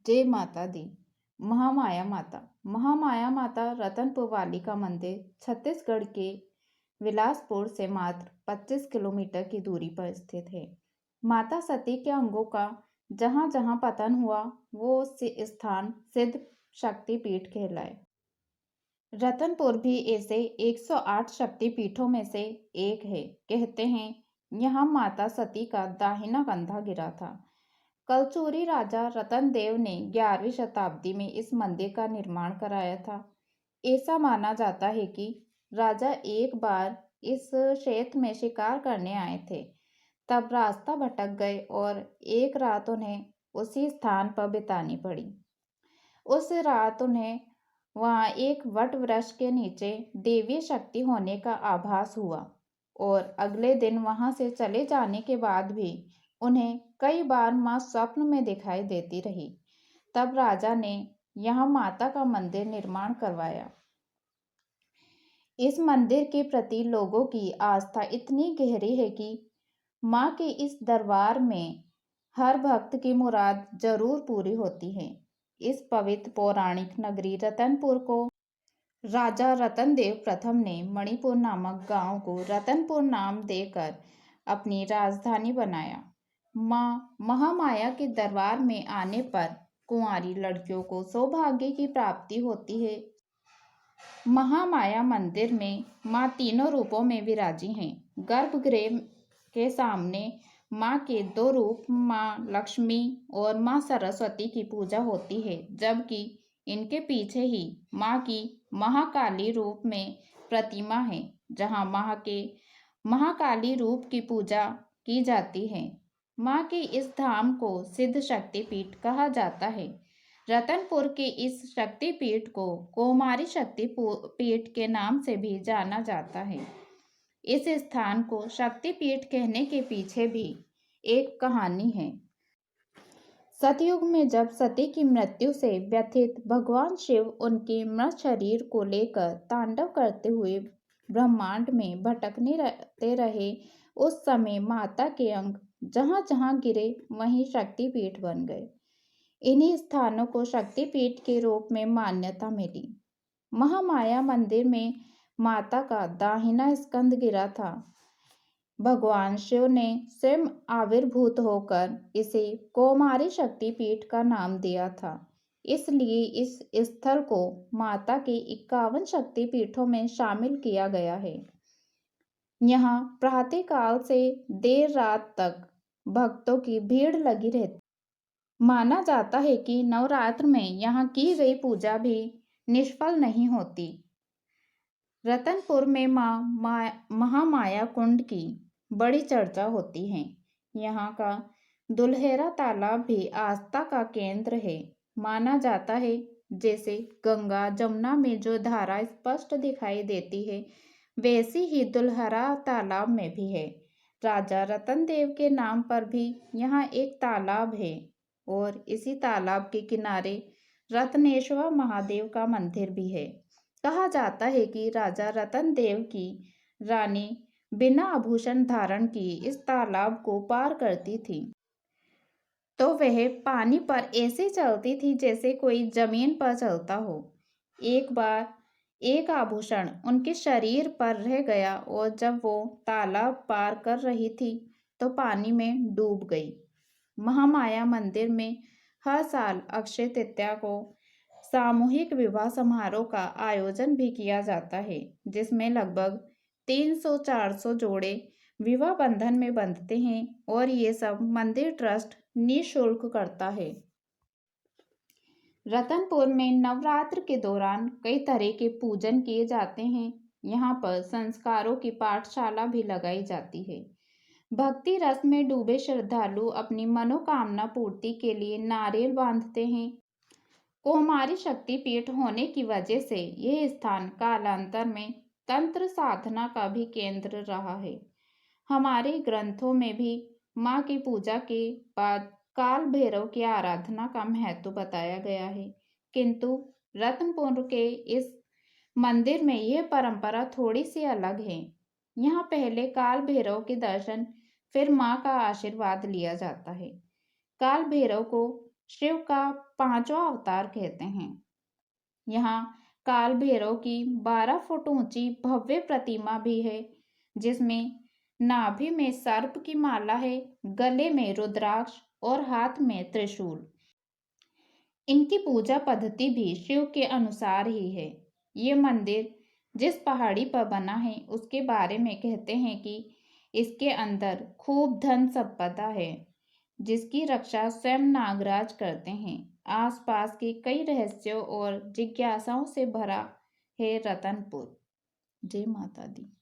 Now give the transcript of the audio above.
जय माता दी। महामाया माता। महामाया माता रतनपुर वाली का मंदिर छत्तीसगढ़ के बिलासपुर से मात्र 25 किलोमीटर की दूरी पर स्थित है। माता सती के अंगों का जहां जहां पतन हुआ वो स्थान सिद्ध शक्तिपीठ कहलाए। रतनपुर भी ऐसे 108 शक्तिपीठों में से एक है। कहते हैं यहाँ माता सती का दाहिना कंधा गिरा था। कलचूरी राजा रतन देव ने 11वीं शताब्दी में इस मंदिर का निर्माण कराया था। ऐसा माना जाता है कि राजा एक बार इस क्षेत्र में शिकार करने आए थे, तब रास्ता भटक गए और एक रात उन्हें उसी स्थान पर बितानी पड़ी। उस रात उन्हें वहां एक वट वृक्ष के नीचे देवीय शक्ति होने का आभास हुआ और अगले दिन वहां से चले जाने के बाद भी उन्हें कई बार मां स्वप्न में दिखाई देती रही। तब राजा ने यहाँ माता का मंदिर निर्माण करवाया। इस मंदिर के प्रति लोगों की आस्था इतनी गहरी है कि मां के इस दरबार में हर भक्त की मुराद जरूर पूरी होती है। इस पवित्र पौराणिक नगरी रतनपुर को राजा रतनदेव प्रथम ने मणिपुर नामक गांव को रतनपुर नाम देकर अपनी राजधानी बनाया। माँ महामाया के दरबार में आने पर कुंवारी लड़कियों को सौभाग्य की प्राप्ति होती है। महामाया मंदिर में माँ तीनों रूपों में विराजी हैं। गर्भगृह के सामने माँ के दो रूप माँ लक्ष्मी और माँ सरस्वती की पूजा होती है, जबकि इनके पीछे ही माँ की महाकाली रूप में प्रतिमा है, जहाँ माँ के महाकाली रूप की पूजा की जाती है। माँ के इस धाम को सिद्ध शक्तिपीठ कहा जाता है। रतनपुर के इस शक्तिपीठ को कौमारी शक्तिपीठ के नाम से भी जाना जाता है। इस स्थान को शक्तिपीठ कहने के पीछे भी एक कहानी है। सतयुग में जब सती की मृत्यु से व्यथित भगवान शिव उनके मृत शरीर को लेकर तांडव करते हुए ब्रह्मांड में भटकने रहते रहे, उस समय माता के अंग जहां जहां गिरे वहीं शक्तिपीठ बन गए। इन्हीं स्थानों को शक्तिपीठ के रूप में मान्यता मिली। महामाया मंदिर में माता का दाहिना स्कंद गिरा था। भगवान शिव ने स्वयं आविर्भूत होकर इसे कौमारी शक्तिपीठ का नाम दिया था। इसलिए इस स्थल को माता के 51 शक्तिपीठों में शामिल किया गया है। यहाँ प्रातःकाल से देर रात तक भक्तों की भीड़ लगी रहती। माना जाता है कि नवरात्र में यहाँ की गई पूजा भी निष्फल नहीं होती। रतनपुर में महामाया कुंड की बड़ी चर्चा होती है। यहाँ का दुल्हेरा तालाब भी आस्था का केंद्र है। माना जाता है जैसे गंगा जमुना में जो धारा स्पष्ट दिखाई देती है, वैसी ही दुल्हरा तालाब में भी है। राजा रतन देव के नाम पर भी यहाँ एक तालाब है और इसी तालाब के किनारे रत्नेश्वर महादेव का मंदिर भी है। कहा जाता है कि राजा रतन देव की रानी बिना आभूषण धारण की इस तालाब को पार करती थी तो वह पानी पर ऐसे चलती थी जैसे कोई जमीन पर चलता हो। एक बार एक आभूषण उनके शरीर पर रह गया और जब वो तालाब पार कर रही थी तो पानी में डूब गई। महामाया मंदिर में हर साल अक्षय तृतीया को सामूहिक विवाह समारोह का आयोजन भी किया जाता है, जिसमें लगभग 300-400 जोड़े विवाह बंधन में बंधते हैं और ये सब मंदिर ट्रस्ट निःशुल्क करता है। रतनपुर में नवरात्र के दौरान कई तरह के पूजन किए जाते हैं। यहाँ पर संस्कारों की पाठशाला भी लगाई जाती है। भक्ति रस में डूबे श्रद्धालु अपनी मनोकामना पूर्ति के लिए नारियल बांधते हैं। कौमारी शक्तिपीठ होने की वजह से यह स्थान कालांतर में तंत्र साधना का भी केंद्र रहा है। हमारे ग्रंथों में भी माँ की पूजा के बाद काल भैरव की आराधना का महत्व बताया गया है, किंतु रत्नपुर के इस मंदिर में यह परंपरा थोड़ी सी अलग है। यहाँ पहले काल भैरव के दर्शन, फिर माँ का आशीर्वाद लिया जाता है। काल भैरव को शिव का पांचवा अवतार कहते हैं। यहाँ काल भैरव की 12 फुट ऊंची भव्य प्रतिमा भी है, जिसमें नाभि में सर्प की माला है, गले में रुद्राक्ष और हाथ में त्रिशूल। इनकी पूजा पद्धति भी शिव के अनुसार ही है। ये मंदिर जिस पहाड़ी पर बना है उसके बारे में कहते हैं कि इसके अंदर खूब धन संपदा है, जिसकी रक्षा स्वयं नागराज करते हैं। आसपास के कई रहस्यों और जिज्ञासाओं से भरा है रतनपुर। जय माता दी।